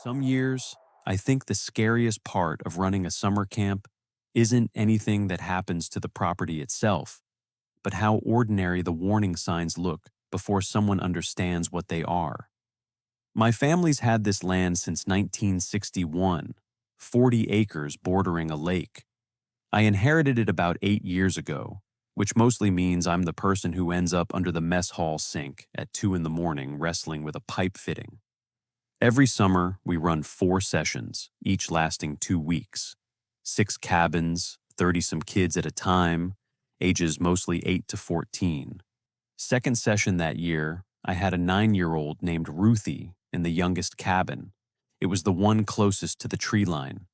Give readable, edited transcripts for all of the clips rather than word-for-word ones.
Some years, I think the scariest part of running a summer camp isn't anything that happens to the property itself, but how ordinary the warning signs look before someone understands what they are. My family's had this land since 1961, 40 acres bordering a lake. I inherited it about 8 years ago, which mostly means I'm the person who ends up under the mess hall sink at 2 in the morning wrestling with a pipe fitting. Every summer, we run 4 sessions, each lasting 2 weeks. 6 cabins, 30-some kids at a time, ages mostly 8 to 14. Second session that year, I had a 9-year-old named Ruthie in the youngest cabin. It was the one closest to the tree line.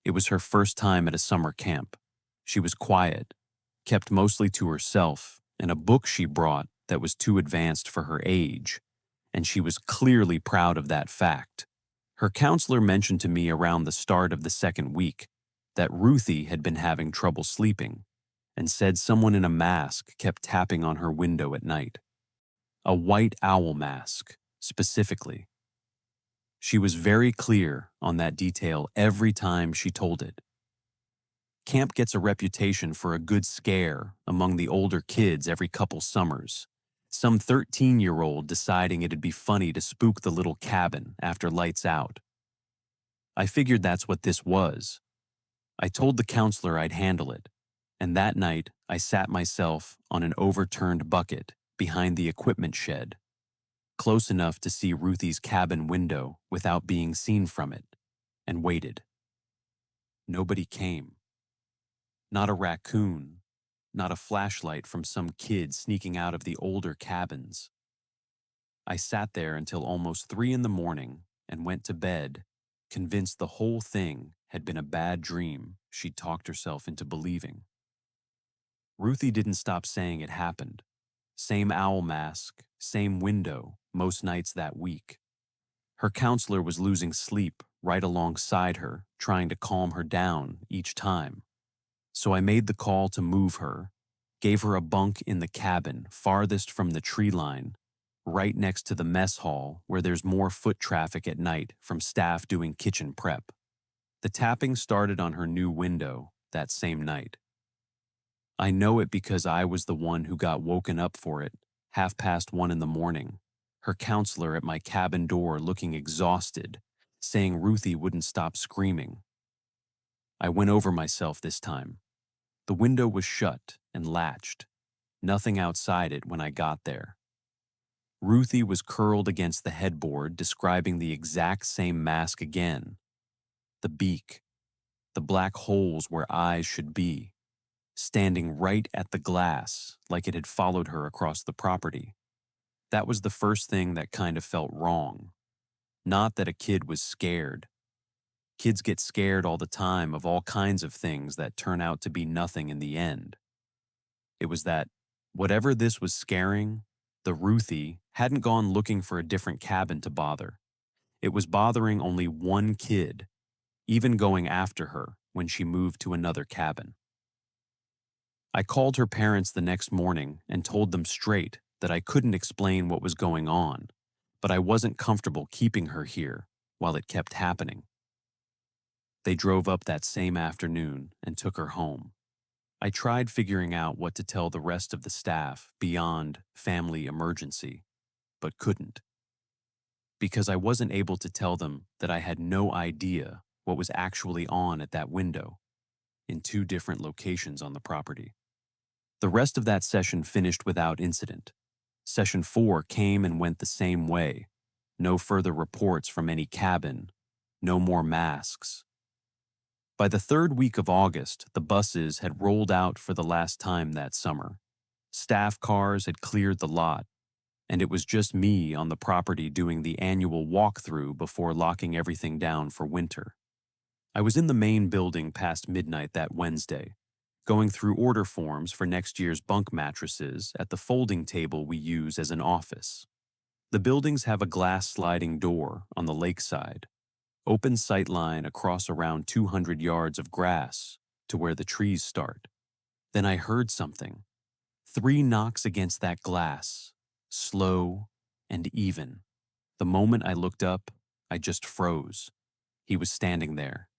It was her first time at a summer camp. She was quiet, kept mostly to herself, and a book she brought that was too advanced for her age, and she was clearly proud of that fact. Her counselor mentioned to me around the start of the second week that Ruthie had been having trouble sleeping and said someone in a mask kept tapping on her window at night. A white owl mask, specifically. She was very clear on that detail every time she told it. Camp gets a reputation for a good scare among the older kids every couple summers. Some 13-year-old deciding it'd be funny to spook the little cabin after lights out. I figured that's what this was. I told the counselor I'd handle it, and that night I sat myself on an overturned bucket behind the equipment shed, close enough to see Ruthie's cabin window without being seen from it, and waited. Nobody came. Not a raccoon, not a flashlight from some kid sneaking out of the older cabins. I sat there until almost 3 in the morning and went to bed, convinced the whole thing had been a bad dream she'd talked herself into believing. Ruthie didn't stop saying it happened. Same owl mask, same window, most nights that week. Her counselor was losing sleep right alongside her, trying to calm her down each time. So I made the call to move her, gave her a bunk in the cabin farthest from the tree line, right next to the mess hall where there's more foot traffic at night from staff doing kitchen prep. The tapping started on her new window that same night. I know it because I was the one who got woken up for it, 1:30 in the morning, her counselor at my cabin door looking exhausted, saying Ruthie wouldn't stop screaming. I went over myself this time. The window was shut and latched, nothing outside it when I got there. Ruthie was curled against the headboard, describing the exact same mask again. The beak, the black holes where eyes should be, standing right at the glass like it had followed her across the property. That was the first thing that kind of felt wrong. Not that a kid was scared. Kids get scared all the time of all kinds of things that turn out to be nothing in the end. It was that, whatever this was scaring, the Ruthie hadn't gone looking for a different cabin to bother. It was bothering only one kid, even going after her when she moved to another cabin. I called her parents the next morning and told them straight that I couldn't explain what was going on, but I wasn't comfortable keeping her here while it kept happening. They drove up that same afternoon and took her home. I tried figuring out what to tell the rest of the staff beyond family emergency, but couldn't. Because I wasn't able to tell them that I had no idea what was actually on at that window in 2 different locations on the property. The rest of that session finished without incident. Session 4 came and went the same way. No further reports from any cabin, no more masks. By the 3rd week of August, the buses had rolled out for the last time that summer. Staff cars had cleared the lot, and it was just me on the property doing the annual walkthrough before locking everything down for winter. I was in the main building past midnight that Wednesday, going through order forms for next year's bunk mattresses at the folding table we use as an office. The buildings have a glass sliding door on the lakeside, open sightline across around 200 yards of grass to where the trees start. Then I heard something. 3 knocks against that glass, slow and even. The moment I looked up, I just froze. He was standing there.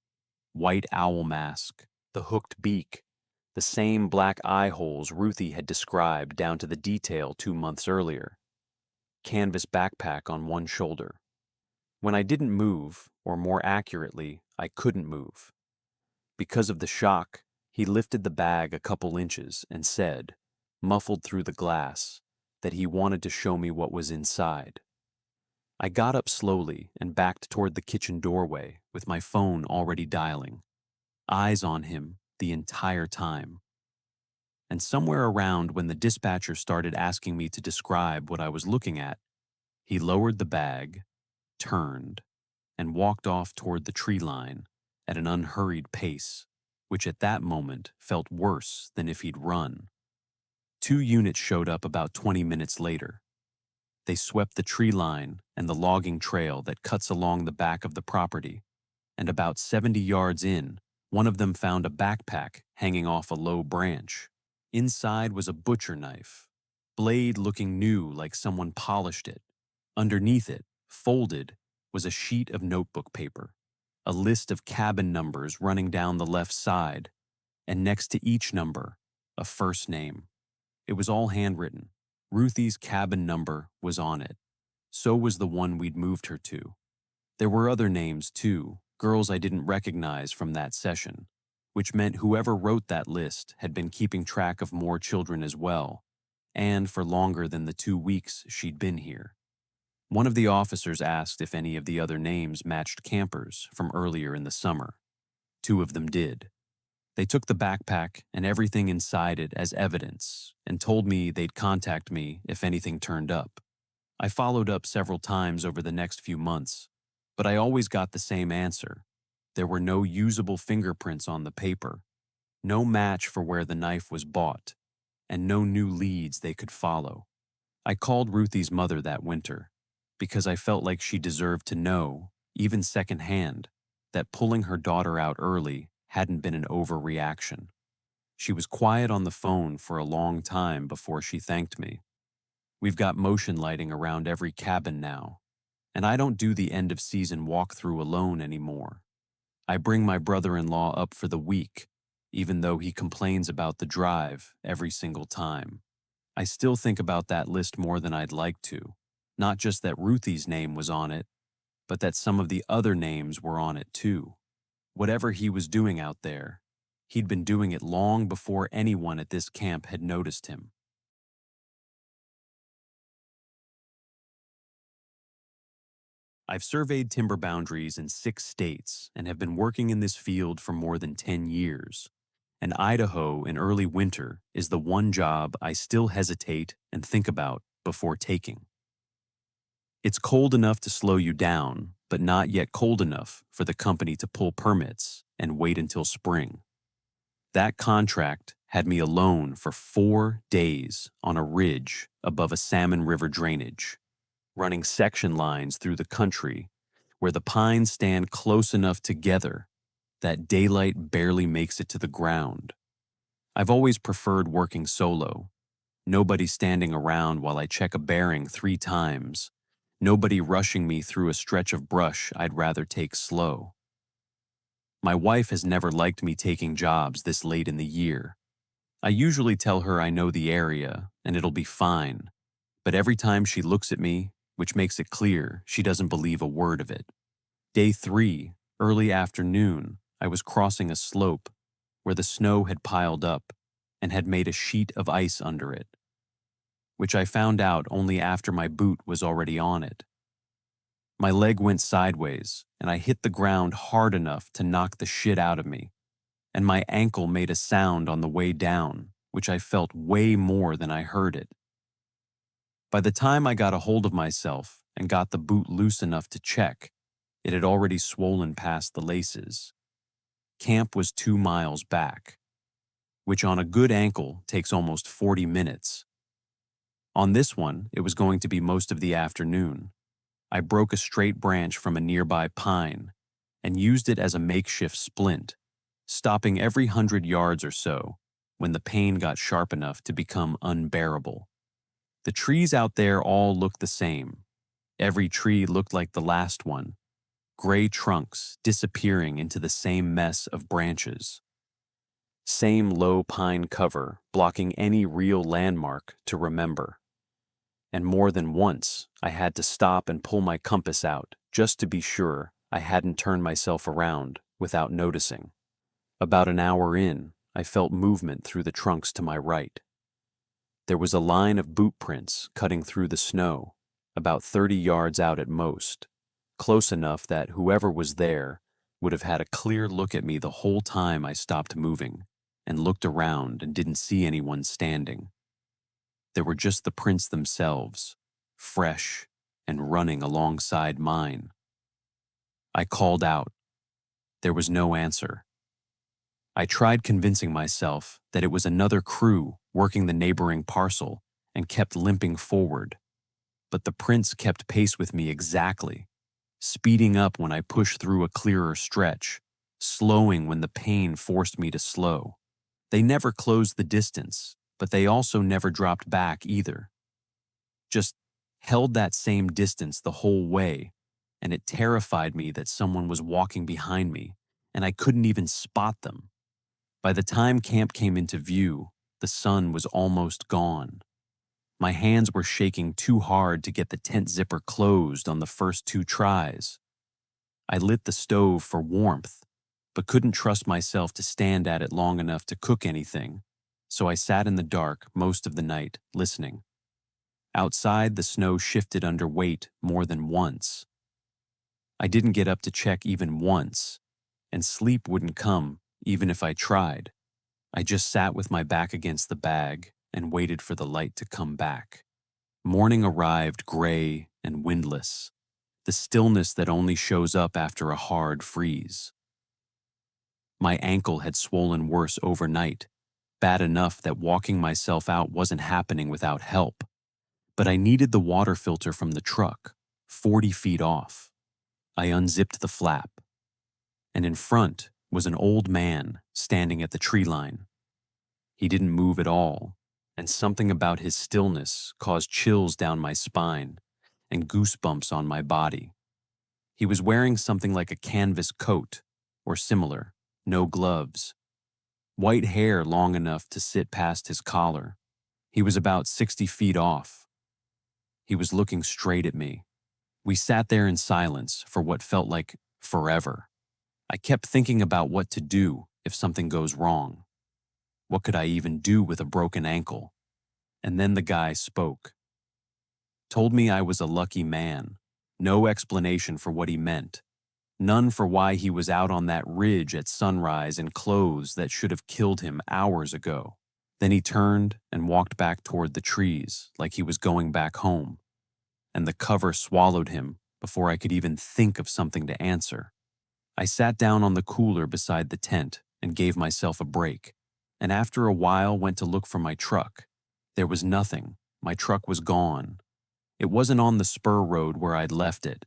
White owl mask, the hooked beak, the same black eye holes Ruthie had described down to the detail 2 months earlier. Canvas backpack on one shoulder. When I didn't move, or more accurately, I couldn't move. Because of the shock, he lifted the bag a couple inches and said, muffled through the glass, that he wanted to show me what was inside. I got up slowly and backed toward the kitchen doorway with my phone already dialing, eyes on him the entire time. And somewhere around when the dispatcher started asking me to describe what I was looking at, he lowered the bag, turned, and walked off toward the tree line at an unhurried pace, which at that moment felt worse than if he'd run. 2 units showed up about 20 minutes later. They swept the tree line and the logging trail that cuts along the back of the property, and about 70 yards in, one of them found a backpack hanging off a low branch. Inside was a butcher knife, blade looking new like someone polished it. Underneath it, folded, was a sheet of notebook paper, a list of cabin numbers running down the left side, and next to each number, a first name. It was all handwritten. Ruthie's cabin number was on it. So was the one we'd moved her to. There were other names, too, girls I didn't recognize from that session, which meant whoever wrote that list had been keeping track of more children as well, and for longer than the 2 weeks she'd been here. One of the officers asked if any of the other names matched campers from earlier in the summer. 2 of them did. They took the backpack and everything inside it as evidence and told me they'd contact me if anything turned up. I followed up several times over the next few months, but I always got the same answer. There were no usable fingerprints on the paper, no match for where the knife was bought, and no new leads they could follow. I called Ruthie's mother that winter because I felt like she deserved to know, even secondhand, that pulling her daughter out early hadn't been an overreaction. She was quiet on the phone for a long time before she thanked me. We've got motion lighting around every cabin now, and I don't do the end-of-season walkthrough alone anymore. I bring my brother-in-law up for the week, even though he complains about the drive every single time. I still think about that list more than I'd like to. Not just that Ruthie's name was on it, but that some of the other names were on it too. Whatever he was doing out there, he'd been doing it long before anyone at this camp had noticed him. I've surveyed timber boundaries in 6 states and have been working in this field for more than 10 years. And Idaho in early winter is the one job I still hesitate and think about before taking. It's cold enough to slow you down, but not yet cold enough for the company to pull permits and wait until spring. That contract had me alone for 4 days on a ridge above a Salmon River drainage, running section lines through the country where the pines stand close enough together that daylight barely makes it to the ground. I've always preferred working solo. Nobody standing around while I check a bearing 3 times. Nobody rushing me through a stretch of brush I'd rather take slow. My wife has never liked me taking jobs this late in the year. I usually tell her I know the area and it'll be fine, but every time she looks at me, which makes it clear she doesn't believe a word of it. Day 3, early afternoon, I was crossing a slope where the snow had piled up and had made a sheet of ice under it, which I found out only after my boot was already on it. My leg went sideways, and I hit the ground hard enough to knock the shit out of me, and my ankle made a sound on the way down, which I felt way more than I heard it. By the time I got a hold of myself and got the boot loose enough to check, it had already swollen past the laces. Camp was 2 miles back, which on a good ankle takes almost 40 minutes. On this one, it was going to be most of the afternoon. I broke a straight branch from a nearby pine and used it as a makeshift splint, stopping every 100 yards or so when the pain got sharp enough to become unbearable. The trees out there all looked the same. Every tree looked like the last one, gray trunks disappearing into the same mess of branches. Same low pine cover blocking any real landmark to remember. And more than once, I had to stop and pull my compass out just to be sure I hadn't turned myself around without noticing. About an hour in, I felt movement through the trunks to my right. There was a line of boot prints cutting through the snow, about 30 yards out at most, close enough that whoever was there would have had a clear look at me the whole time I stopped moving and looked around and didn't see anyone standing. There were just the prints themselves, fresh and running alongside mine. I called out. There was no answer. I tried convincing myself that it was another crew working the neighboring parcel and kept limping forward, but the prints kept pace with me exactly, speeding up when I pushed through a clearer stretch, slowing when the pain forced me to slow. They never closed the distance, but they also never dropped back either. Just held that same distance the whole way, and it terrified me that someone was walking behind me, and I couldn't even spot them. By the time camp came into view, the sun was almost gone. My hands were shaking too hard to get the tent zipper closed on the first 2 tries. I lit the stove for warmth, but couldn't trust myself to stand at it long enough to cook anything, so I sat in the dark most of the night, listening. Outside, the snow shifted under weight more than once. I didn't get up to check even once, and sleep wouldn't come even if I tried. I just sat with my back against the bag and waited for the light to come back. Morning arrived gray and windless, the stillness that only shows up after a hard freeze. My ankle had swollen worse overnight, bad enough that walking myself out wasn't happening without help. But I needed the water filter from the truck, 40 feet off. I unzipped the flap, and in front was an old man standing at the tree line. He didn't move at all, and something about his stillness caused chills down my spine and goosebumps on my body. He was wearing something like a canvas coat, or similar, no gloves. White hair long enough to sit past his collar. He was about 60 feet off. He was looking straight at me. We sat there in silence for what felt like forever. I kept thinking about what to do if something goes wrong. What could I even do with a broken ankle? And then the guy spoke. Told me I was a lucky man. No explanation for what he meant. None for why he was out on that ridge at sunrise in clothes that should have killed him hours ago. Then he turned and walked back toward the trees like he was going back home. And the cover swallowed him before I could even think of something to answer. I sat down on the cooler beside the tent and gave myself a break, and after a while went to look for my truck. There was nothing. My truck was gone. It wasn't on the spur road where I'd left it,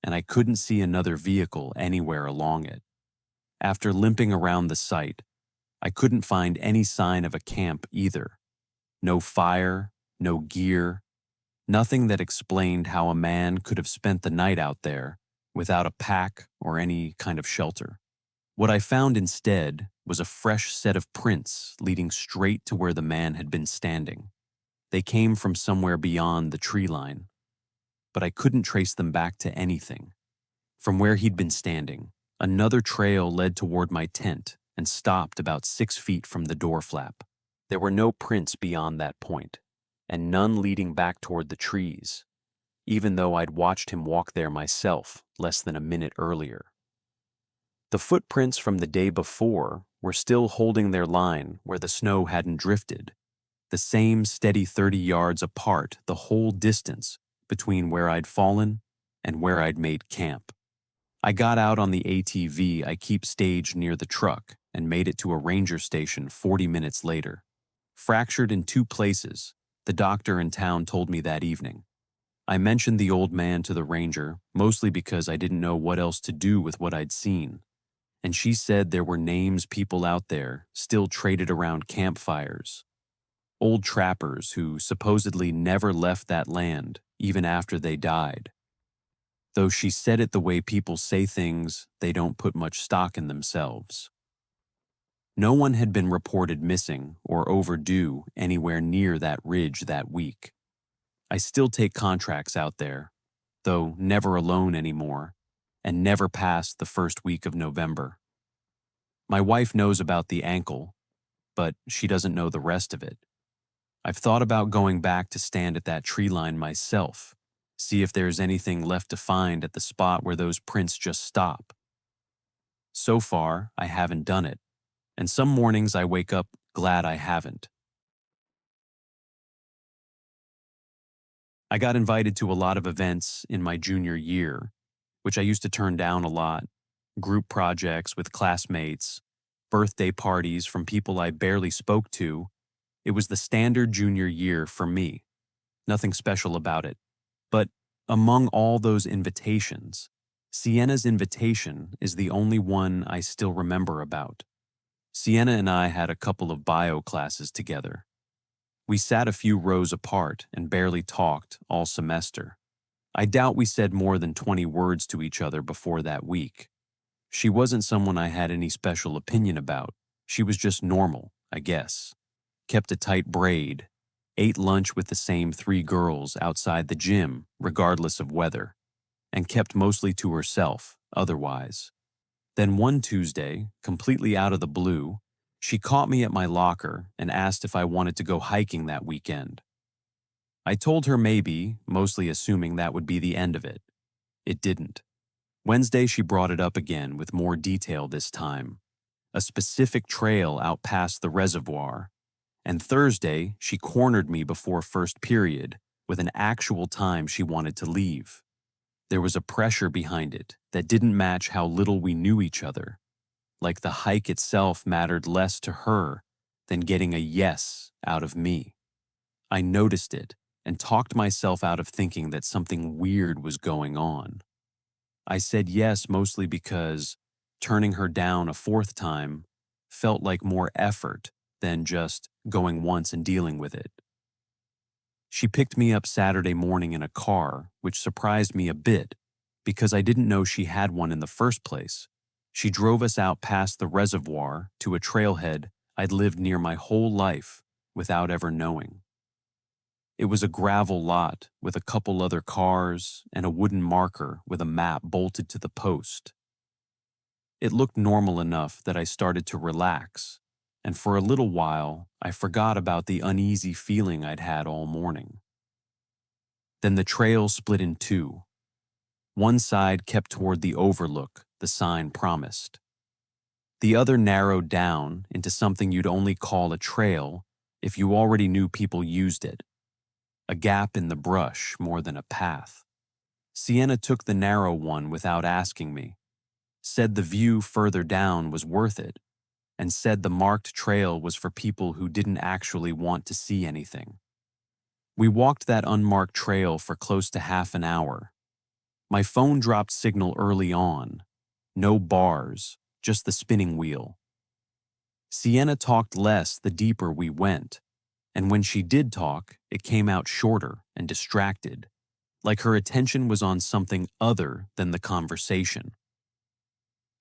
and I couldn't see another vehicle anywhere along it. After limping around the site, I couldn't find any sign of a camp either. No fire, no gear, nothing that explained how a man could have spent the night out there without a pack or any kind of shelter. What I found instead was a fresh set of prints leading straight to where the man had been standing. They came from somewhere beyond the tree line, but I couldn't trace them back to anything. From where he'd been standing, another trail led toward my tent and stopped about 6 feet from the door flap. There were no prints beyond that point, and none leading back toward the trees, even though I'd watched him walk there myself less than a minute earlier. The footprints from the day before were still holding their line where the snow hadn't drifted, the same steady 30 yards apart the whole distance between where I'd fallen and where I'd made camp. I got out on the ATV I keep staged near the truck and made it to a ranger station 40 minutes later. Fractured in 2 places, the doctor in town told me that evening. I mentioned the old man to the ranger, mostly because I didn't know what else to do with what I'd seen. And she said there were names people out there still traded around campfires. Old trappers who supposedly never left that land even after they died. though she said it the way people say things they don't put much stock in themselves. No one had been reported missing or overdue anywhere near that ridge that week. I still take contracts out there, though never alone anymore, and never past the first week of November. My wife knows about the ankle, but she doesn't know the rest of it. I've thought about going back to stand at that tree line myself, see if there's anything left to find at the spot where those prints just stop. So far, I haven't done it, and some mornings I wake up glad I haven't. I got invited to a lot of events in my junior year, which I used to turn down a lot. Group projects with classmates, birthday parties from people I barely spoke to. It was the standard junior year for me. Nothing special about it. But among all those invitations, Sienna's invitation is the only one I still remember about. Sienna and I had a couple of bio classes together. We sat a few rows apart and barely talked all semester. I doubt we said more than 20 words to each other before that week. She wasn't someone I had any special opinion about. She was just normal, I guess. Kept a tight braid, ate lunch with the same 3 girls outside the gym, regardless of weather, and kept mostly to herself, otherwise. Then one Tuesday, completely out of the blue, she caught me at my locker and asked if I wanted to go hiking that weekend. I told her maybe, mostly assuming that would be the end of it. It didn't. Wednesday, she brought it up again with more detail this time. A specific trail out past the reservoir. And Thursday, she cornered me before first period with an actual time she wanted to leave. There was a pressure behind it that didn't match how little we knew each other. Like the hike itself mattered less to her than getting a yes out of me. I noticed it and talked myself out of thinking that something weird was going on. I said yes mostly because turning her down a 4th time felt like more effort than just going once and dealing with it. She picked me up Saturday morning in a car, which surprised me a bit because I didn't know she had one in the first place. She drove us out past the reservoir to a trailhead I'd lived near my whole life without ever knowing. It was a gravel lot with a couple other cars and a wooden marker with a map bolted to the post. It looked normal enough that I started to relax, and for a little while, I forgot about the uneasy feeling I'd had all morning. Then the trail split in two. One side kept toward the overlook the sign promised. The other narrowed down into something you'd only call a trail if you already knew people used it. A gap in the brush more than a path. Sienna took the narrow one without asking me, said the view further down was worth it, and said the marked trail was for people who didn't actually want to see anything. We walked that unmarked trail for close to half an hour. My phone dropped signal early on. No bars, just the spinning wheel. Sienna talked less the deeper we went, and when she did talk, it came out shorter and distracted, like her attention was on something other than the conversation.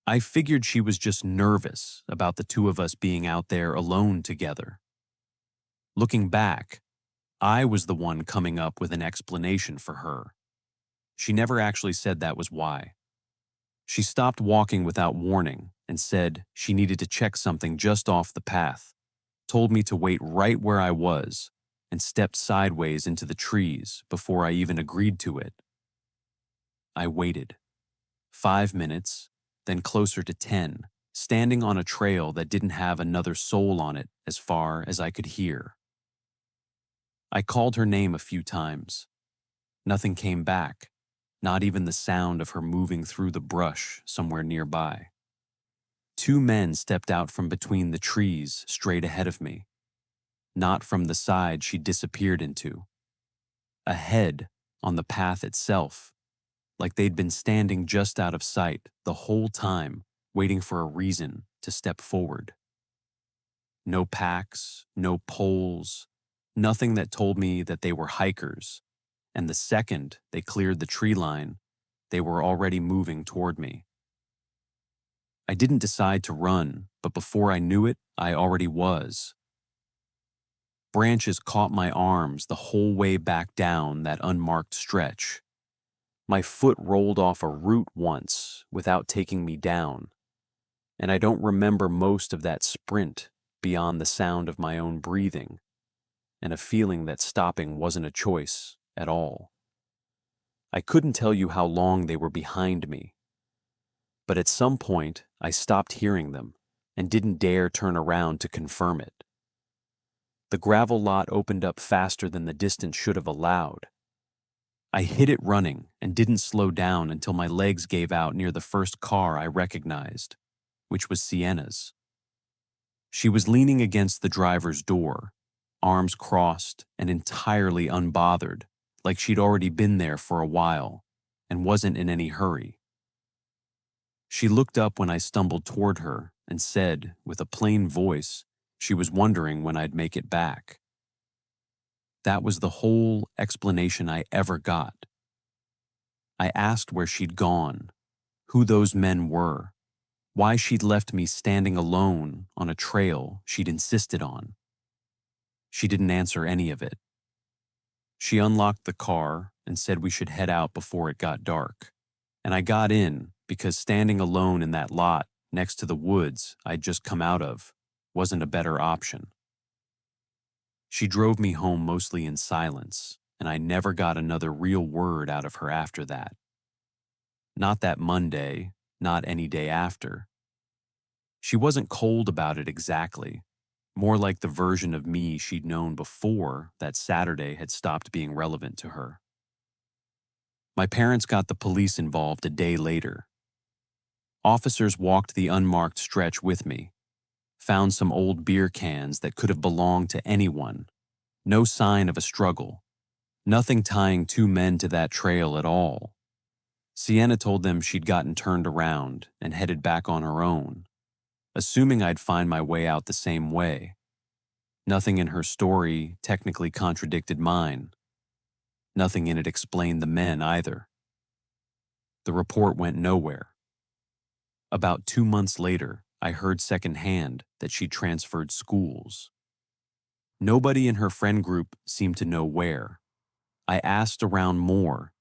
I figured she was just nervous about the two of us being out there alone together. Looking back, I was the one coming up with an explanation for her. She never actually said that was why. She stopped walking without warning and said she needed to check something just off the path, told me to wait right where I was, and stepped sideways into the trees before I even agreed to it. I waited. 5 minutes, then closer to 10, standing on a trail that didn't have another soul on it as far as I could hear. I called her name a few times. Nothing came back, not even the sound of her moving through the brush somewhere nearby. 2 men stepped out from between the trees straight ahead of me, not from the side she disappeared into. Ahead, on the path itself, like they'd been standing just out of sight the whole time, waiting for a reason to step forward. No packs, no poles, nothing that told me that they were hikers, and the second they cleared the tree line, they were already moving toward me. I didn't decide to run, but before I knew it, I already was. Branches caught my arms the whole way back down that unmarked stretch. My foot rolled off a root once without taking me down, and I don't remember most of that sprint beyond the sound of my own breathing and a feeling that stopping wasn't a choice at all. I couldn't tell you how long they were behind me, but at some point I stopped hearing them and didn't dare turn around to confirm it. The gravel lot opened up faster than the distance should have allowed. I hit it running and didn't slow down until my legs gave out near the first car I recognized, which was Sienna's. She was leaning against the driver's door, arms crossed and entirely unbothered, like she'd already been there for a while and wasn't in any hurry. She looked up when I stumbled toward her and said, with a plain voice, she was wondering when I'd make it back. That was the whole explanation I ever got. I asked where she'd gone, who those men were, why she'd left me standing alone on a trail she'd insisted on. She didn't answer any of it. She unlocked the car and said we should head out before it got dark. And I got in because standing alone in that lot next to the woods I'd just come out of wasn't a better option. She drove me home mostly in silence, and I never got another real word out of her after that. Not that Monday, not any day after. She wasn't cold about it exactly, more like the version of me she'd known before that Saturday had stopped being relevant to her. My parents got the police involved a day later. Officers walked the unmarked stretch with me, found some old beer cans that could have belonged to anyone, no sign of a struggle, nothing tying two men to that trail at all. Sienna told them she'd gotten turned around and headed back on her own, assuming I'd find my way out the same way. Nothing in her story technically contradicted mine. Nothing in it explained the men either. The report went nowhere. About 2 months later, I heard secondhand that she'd transferred schools. Nobody in her friend group seemed to know where. I asked around more,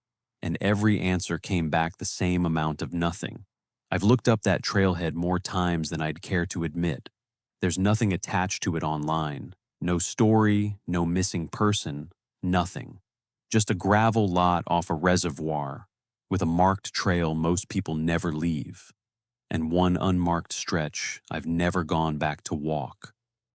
and every answer came back the same amount of nothing. I've looked up that trailhead more times than I'd care to admit. There's nothing attached to it online. No story, no missing person, nothing. Just a gravel lot off a reservoir with a marked trail most people never leave, and one unmarked stretch I've never gone back to walk.